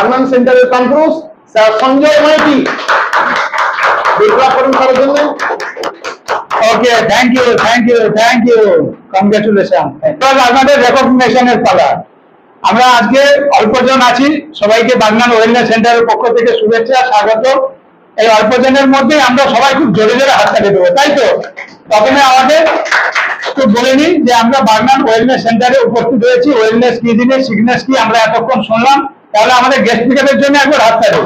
বাগনান সেন্টারের conference sir Sanjay Maiti বিপ্লব করুন তার জন্য। Okay, thank you, thank you, thank you, congratulation. এবার আপনাদের রেকগনিশনের পালা। আমরা আজকে অল্পজন আছি, সবাইকে বাগনান ওয়েলনেস সেন্টারের পক্ষ থেকে শুভেচ্ছা, স্বাগত। এই অল্পজনের মধ্যে আমরা সবাই খুব জোরে জোরে হাততালি দেবো, তাই তো? প্রথমে আমাদের একটু বলে নিই যে আমরা বাগনান ওয়েলনেস সেন্টারে উপস্থিত হয়েছি। ওয়েলনেস কি জিনিস, সিকনেস কি, আমরা এতক্ষণ শুনলাম। তাহলে আমাদের গেস্ট স্পিকারের জন্য একবার হাততালি।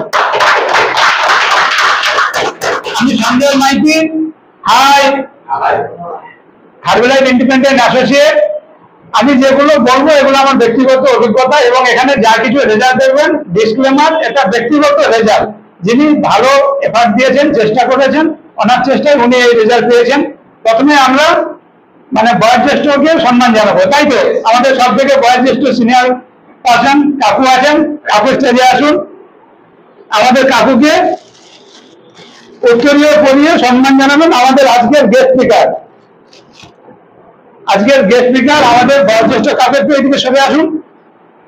আমি Sanjay Maiti, hi, Herbalife independent associate. আমি যেগুলো বলবো এগুলো আমার ব্যক্তিগত অভিজ্ঞতা, এবং এখানে যা কিছু রেজাল্ট দেখবেন ডিসক্লেমার, এটা ব্যক্তিগত রেজাল্ট। যিনি ভালো এফার্ট দিয়েছেন, চেষ্টা করেছেন, ওনার চেষ্টায় উনি এই রেজাল্ট পেয়েছেন। প্রথমে আমরা মানে বয়োজ্যেষ্ঠকে সম্মান জানাবো, তাই তো? আমাদের সব থেকে বয়োজ্যেষ্ঠ সিনিয়র পার্সন কাকু আছেন, কাকু স্টেজে আসুন। আমাদের কাকুকে উত্তরীয় পরিয়ে সম্মান জানাবেন আমাদের আজকের গেস্ট স্পিকার। আজকের গেস্ট স্পিকার আমাদের বয়োজ্যেষ্ঠ কাকু, একটু এদিকে সরে আসুন।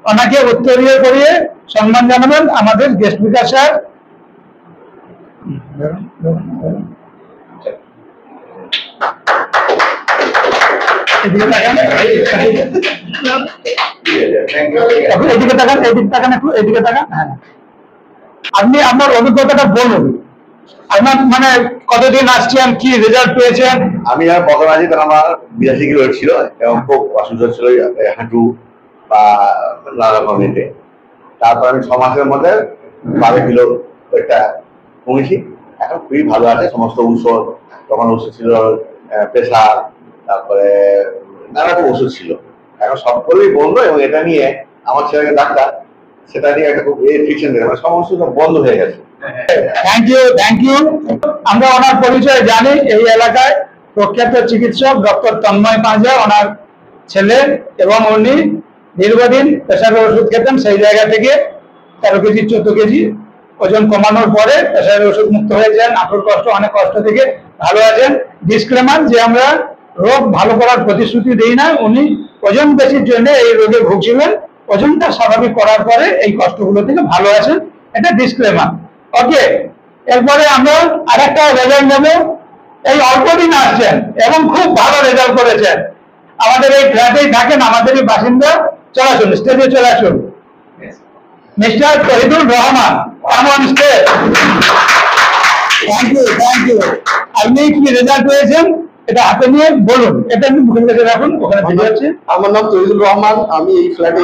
ওনাকে উত্তরীয় করিয়ে সম্মান জানাবেন আমাদের গেস্ট স্পিকার স্যার। এদিকে তাকান, এদিকে তাকান, এদিকে তাকান, একটু এদিকে তাকান। হ্যাঁ, আপনি আপনার অভিজ্ঞতাটা বলুন। আপনার মানে কতদিন আসছেন, কি রেজাল্ট পেয়েছেন? আমি আর প্রথম আছি তখন আমার 82 কিলো ওয়েট ছিল এবং খুব অসুবিধা ছিল হাঁটু বা নানা রকম এতে। তারপর আমি 6 মাসের মধ্যে 12 কিলো ওয়েটটা কমেছি। এখন খুবই ভালো আছে। সমস্ত ওষুধ, তখন ওষুধ ছিল প্রেশার, তারপরে নানা রকম ওষুধ ছিল, এখন সবগুলোই বন্ধ। এবং এটা নিয়ে আমার ছেলেকে ডাক্তার, সেটা নিয়ে একটা খুব ফিকশন দেয়, মানে সমস্ত বন্ধ হয়ে গেছে। Thank you, thank you. আমরা ওনার পরিচয় জানি। এই এলাকায় প্রখ্যাত চিকিৎসক ডক্টর তন্ময় পাঁজা ওনার ছেলে, এবং উনি দীর্ঘদিন প্রেশারের ওষুধ খেতেন। সেই জায়গা থেকে 13 কেজি 14 কেজি ওজন কমানোর পরে প্রেশারের ওষুধ মুক্ত হয়েছেন। হাঁটুর কষ্ট, অনেক কষ্ট থেকে ভালো আছেন। ডিসক্লেমার যে আমরা রোগ ভালো করার প্রতিশ্রুতি দিই না। উনি ওজন বেশির জন্য এই রোগে ভুগছিলেন, ওজনটা স্বাভাবিক করার পরে এই কষ্টগুলো থেকে ভালো আছেন, এটা ডিসক্লেমার। ওকে, এরপরে আমরা আরেকটা রেজাল্ট নেব। এই অল্প দিন আসছেন এবং খুব ভালো রেজাল্ট করেছেন। আমাদের এই ফ্ল্যাটেই থাকেন, আমাদেরই বাসিন্দা। চলে আসুন, স্টেজে চলে আসুন। মিস্টার তহিদুল রহমান, কেমন stage? Thank you, thank you. আপনি কি রেজাল্ট পেয়েছেন এটা হাতে নিয়ে বলুন। এটা আপনি মুখের কাছে রাখুন, ওখানে ভিডিও আছে। আমার নাম তহিদুল রহমান। আমি এই ফ্ল্যাটে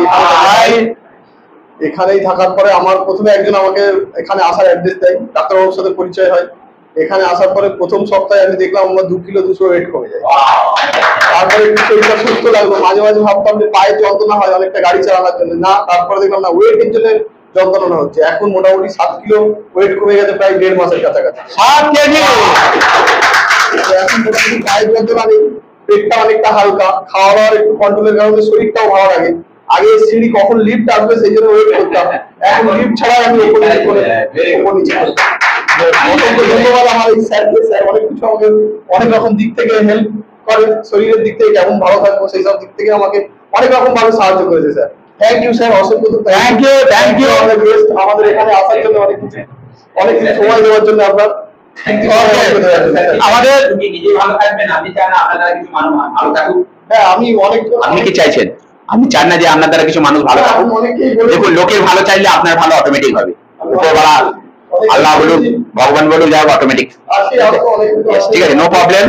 এখানেই থাকার পরে আমার প্রথমে একজন আমাকে এখানে আসার অ্যাড্রেস দেয়, ডাক্তারবাবুর সাথে পরিচয় হয়। এখানে আসার পরে প্রথম সপ্তাহে আমি দেখলাম আমার 2 কিলো 200 ওয়েট কমে যায়। তারপরে একটু শরীরটা সুস্থ লাগলো। মাঝে মাঝে ভাবতাম যে পায়ে যন্ত্রণা হয় অনেকটা গাড়ি চালানোর জন্য, না, তারপরে দেখলাম না, ওয়েটের জন্য যন্ত্রণা হচ্ছে। এখন মোটামুটি 7 কিলো ওয়েট কমে গেছে, প্রায় 1.5 মাসের কাছাকাছি। 7 কেজি। এখন মোটামুটি পায়ে যন্ত্রণা নেই, পেটটা অনেকটা হালকা, খাওয়া দাওয়ার একটু কন্ট্রোলের কারণে শরীরটাও ভালো লাগে। আগে সিঁড়ি কখন লিফট আসবে সেই জন্য ওয়েট করতাম, এখন লিফট ছাড়া আমি উপর নিচে করি। ধন্যবাদ আমার এই স্যারকে। স্যার অনেক কিছু আমাকে অনেক রকম দিক থেকে হেল্প করে, শরীরের দিক থেকে কেমন ভালো থাকবো সেই সব দিক থেকে আমাকে অনেক রকম ভাবে সাহায্য করেছে স্যার। থ্যাংক ইউ স্যার, অসংখ্য থ্যাংক ইউ, থ্যাংক ইউ। আমাদের এখানে আসার জন্য অনেক কিছু সময় দেওয়ার জন্য আপনার। আমাদের নিজে ভালো থাকবেন, আপনি চান আপনার দ্বারা কিছু মানুষ ভালো থাকুক। হ্যাঁ, আমি অনেক, আপনি কি চাইছেন? আমি চান না যে আপনার দ্বারা কিছু মানুষ ভালো থাকুক। দেখুন, লোকের ভালো চাইলে আপনার ভালো অটোমেটিক হবে। উপরওয়ালা আল্লাহ বলুন, ভগবান বলুন, যা অটোমেটিক। ঠিক আছে, নো প্রবলেম।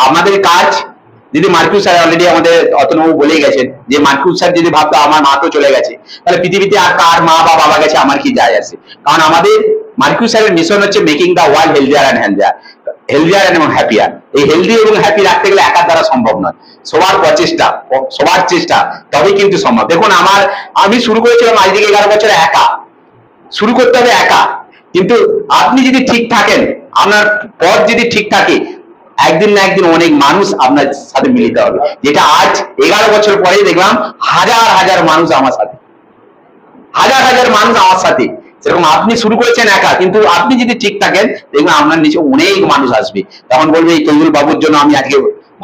আমাদের কাজ যদি মার্কুস স্যার অলরেডি আমাদের অতনবাবু বলেই গেছেন যে মার্কুস স্যার যদি ভাবতো আমার মা তো চলে গেছে, তাহলে পৃথিবীতে আর কার মা বা বাবা গেছে আমার কি যায় আসে? কারণ আমাদের মার্কুস স্যারের মিশন হচ্ছে making the world healthier and healthier এবং হ্যাপিয়ার। এই হেলদি এবং হ্যাপি রাখতে গেলে একার দ্বারা সম্ভব নয়, সবার প্রচেষ্টা, সবার চেষ্টা, তবেই কিন্তু সম্ভব। দেখুন, আমি শুরু করেছিলাম আজ থেকে 11 বছর একা। শুরু করতে হবে একা, কিন্তু আপনি যদি ঠিক থাকেন, আপনার পথ যদি ঠিক থাকে, একদিন না একদিন অনেক মানুষ আপনার সাথে মিলিত হবে। যেটা আজ 11 বছর পরে দেখলাম হাজার হাজার মানুষ আমার সাথে, হাজার হাজার মানুষ আমার সাথে। সেরকম আপনি শুরু করেছেন একা, কিন্তু আপনি যদি ঠিক থাকেন দেখবেন আপনার নিচে অনেক মানুষ আসবে। তখন বলবে এই তৈরুল বাবুর জন্য আমি আজকে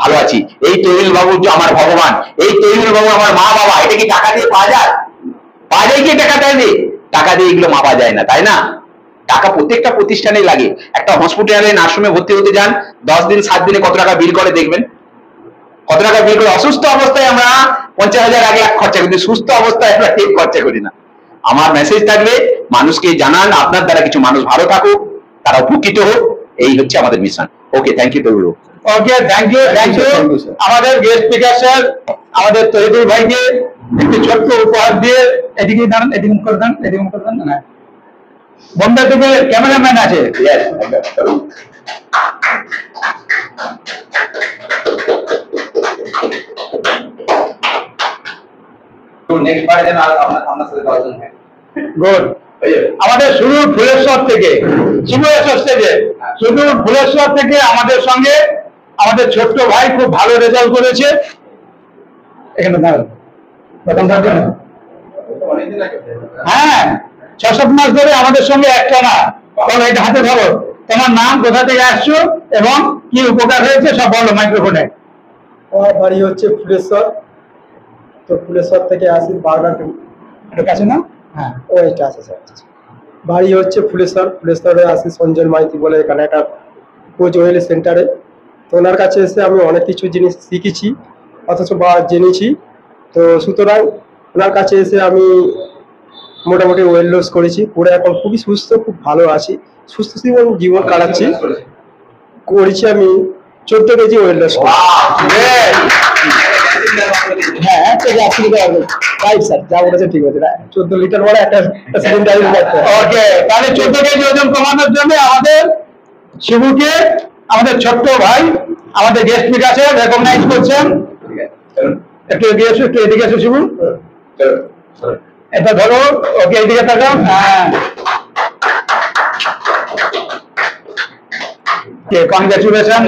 ভালো আছি, এই তৈরুল বাবু আমার ভগবান, এই তৈরুল বাবু আমার মা বাবা। এটা কি টাকা দিয়ে পাওয়া যায়? পাওয়া যায় কি টাকা দেয়? টাকা দিয়ে এগুলো মাপা যায় না, তাই না? টাকা প্রত্যেকটা প্রতিষ্ঠানেই লাগে। একটা হসপিটালে নার্সিংহোমে ভর্তি হতে যান, 10 দিন 7 দিনে কত টাকা বিল করে দেখবেন, কত টাকা বিল করে। অসুস্থ অবস্থায় আমরা 50,000 1 লাখ খরচা করি, কিন্তু সুস্থ অবস্থায় আমরা ঠিক খরচা করি না। আমার মেসেজ থাকবে, মানুষকে জানান আপনার দ্বারা কিছু মানুষ ভালো থাকুক, তারা উপকৃত হোক, এই হচ্ছে আমাদের mission. Okay, thank you Tarun. Okay, thank you. আমাদের গেস্ট স্পিকার স্যার আমাদের তহিদুল ভাইকে একটি ছোট্ট উপহার দিয়ে এদিকে দাঁড়ান, এদিকে করে দেন, এদিকে করে দেন। না, বোম্বে থেকে ক্যামেরাম্যান আছে। গুড। আমাদের শুরু ফুলেশ্বর থেকে, শিবুয়েশ্বর স্টেজে, শুধু ফুলেশ্বর থেকে আমাদের সঙ্গে আমাদের ছোট্ট ভাই খুব ভালো রেজাল্ট করেছে। এখানে দাঁড়ান, প্রথমটার জন্য। হ্যাঁ, 6-7 মাস ধরে আমাদের সঙ্গে একটা না। বলো, এটা হাতে ধরো, তোমার নাম, কোথা থেকে আসছো এবং কি উপকার হয়েছে সব বলো মাইক্রোফোনে। আমার বাড়ি হচ্ছে ফুলেশ্বর, তো ফুলেশ্বর থেকে আসি বারবার। এটা কাছে না? হ্যাঁ, ওইটা আছে স্যার। বাড়ি হচ্ছে ফুলেশ্বর, ফুলেশ্বরে আসি সঞ্জয় মাইতি বলে, এখানে একটা কোচ ওয়েল সেন্টারে। তো ওনার কাছে এসে আমি অনেক কিছু জিনিস শিখেছি, অথচ বা জেনেছি। তো সুতরাং ওনার কাছে এসে আমি মোটামুটি ওয়েট লস করেছি, করে এখন খুবই সুস্থ, খুব ভালো আছি, সুস্থ জীবন কাটাচ্ছি। করেছি আমি 14 কেজি ওয়েট লস। হ্যাঁ, ঠিক আছে, রাইট স্যার, যা বলেছে ঠিক আছে। 14 লিটার বড় একটা সিলিন্ডার। ওকে, তাহলে 14 কেজি ওজন কমানোর জন্য আমাদের শিবুকে আমাদের ছোট্ট ভাই আমাদের গেস্ট স্পিকার আছে রেকগনাইজ করছেন। একটু এগিয়ে এসো, একটু এদিকে এসো শিবু, এটা ধরো। ওকে, এদিকে তাকাও। হ্যাঁ, কনগ্রাচুলেশন।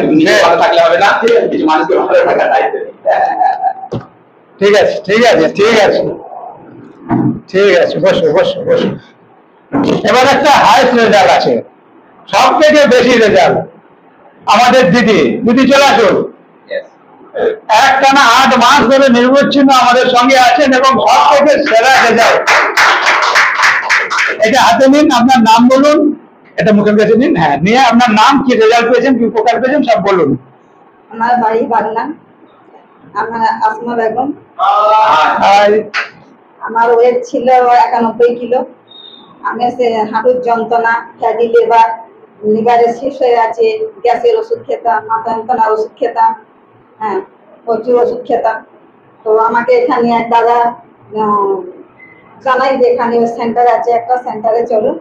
ভালো থাকলে হবে না, কিছু মানুষকে ভালো থাকার দায়িত্ব। ঠিক আছে, ঠিক আছে, ঠিক আছে, ঠিক আছে, বসো বসো বসো। এবার একটা হাইস্ট রেজাল্ট আছে, সব থেকে বেশি রেজাল্ট আমাদের দিদি। দিদি চলে আসুন। একটানা 8 মাস ধরে নির্বিচ্ছিন্ন আমাদের সঙ্গে আছেন এবং সব থেকে সেরা রেজাল্ট। এটা হাতে নিন, আপনার নাম বলুন, এটা মুখের কাছে নিন। হ্যাঁ, নিয়ে আপনার নাম, কি রেজাল্ট পেয়েছেন, কি উপকার পেয়েছেন সব বলুন। আমার বাড়ি বাগনা, আমার আসমা বেগম। আর আমার ওয়েট ছিল 91 কিলো। আমি হাঁটুর যন্ত্রণা, ফ্যাটি লিভারের শীর্ষ হয়ে আছে, গ্যাসের ওষুধ খেতাম, মাথা যন্ত্রণার ওষুধ খেতাম, হ্যাঁ, প্রচুর ওষুধ খেতাম। তো আমাকে এখানে এক দাদা জানাই যে এখানে সেন্টার আছে, একটা সেন্টারে চলুন।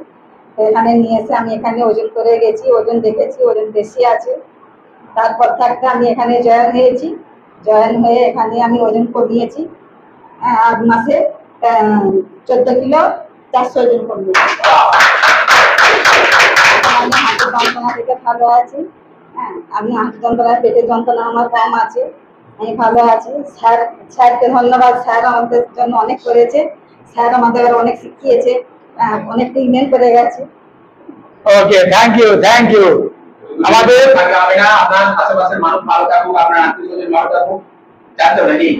তো এখানে নিয়ে এসে আমি এখানে ওজন করে গেছি, ওজন দেখেছি, ওজন বেশি আছে। তারপর থাকতে আমি এখানে জয়েন হয়েছি, জয়েন হয়ে এখানে আমি ওজন কমিয়েছি। 8 মাসে 14 কিলো 400 ওজন কমিয়েছি। আমি হাঁটু যন্ত্রণা থেকে ভালো আছি। হ্যাঁ, আমি হাঁটু যন্ত্রণা, পেটের যন্ত্রণা আমার কম আছে, আমি ভালো আছি। স্যারকে ধন্যবাদ, স্যার আমাদের জন্য অনেক করেছে, স্যার আমাদের অনেক শিখিয়েছে, অনেক ট্রিটমেন্ট করে গেছে। ওকে, থ্যাংক ইউ, থ্যাংক ইউ। আমাদের হবে না, আপনার আশেপাশের মানুষ ভালো থাকুক, আপনার আত্মীয়-স্বজন ভালো থাকুক, জানতো নাকি?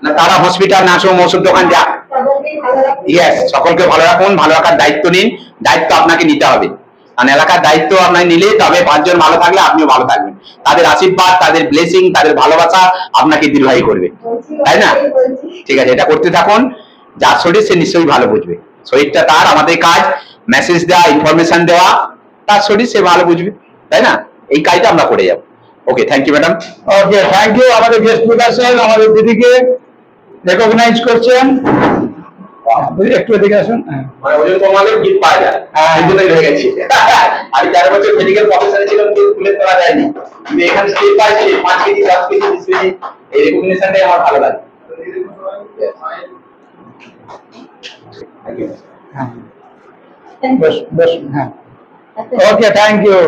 না তারা হসপিটাল, নার্সিংহোম, ওষুধ দোকান যাক। ইয়েস, সকলকে ভালো রাখুন, ভালো রাখার দায়িত্ব নিন। দায়িত্ব আপনাকে নিতে হবে, কারণ এলাকার দায়িত্ব আপনার নিলে তবে 5 জন ভালো থাকলে আপনিও ভালো থাকবেন। তাদের আশীর্বাদ, তাদের ব্লেসিং, তাদের ভালোবাসা আপনাকে দীর্ঘায়ী করবে, তাই না? ঠিক আছে, এটা করতে থাকুন। যার শরীর সে নিশ্চয়ই ভালো বুঝবে, শরীরটা তার, আমাদের কাজ মেসেজ দেওয়া, ইনফরমেশন দেওয়া, তার শরীর সে ভালো বুঝবে, তাই না? এই কাজটা আমরা করে যাবো। Okay, thank you madam. Okay, thank you. আমাদের গেস্ট স্পিকার স্যার আমাদের দিদিকে রেকগনাইজ করছেন। একটু এদিকে আসুন। মানে ওজন কমালে গিফট পাওয়া যায়, এই জন্যই হয়ে গেছে। আমি 4 বছর মেডিকেল প্রফেসরে ছিলাম, কিন্তু তুলে ধরা যায়নি, কিন্তু এখানে step by step 5 KG 10 KG 20 KG এই রেকগনিশনটাই আমার ভালো লাগে। হ্যাঁ, ওকে, থ্যাংক ইউ।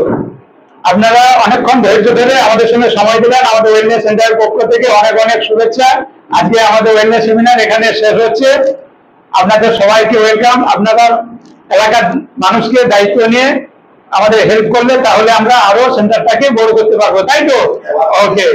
আপনারা অনেকক্ষণ ধৈর্য ধরে আমাদের সঙ্গে সময় দিলেন। আমাদের ওয়েলনেস সেন্টারের পক্ষ থেকে অনেক অনেক শুভেচ্ছা। আজকে আমাদের ওয়েলনেস সেমিনার এখানে শেষ হচ্ছে। আপনাদের সবাইকে ওয়েলকাম। আপনারা এলাকার মানুষকে দায়িত্ব নিয়ে আমাদের হেল্প করলে তাহলে আমরা আরো সেন্টারটাকে বড় করতে পারবো, তাই তো? ওকে।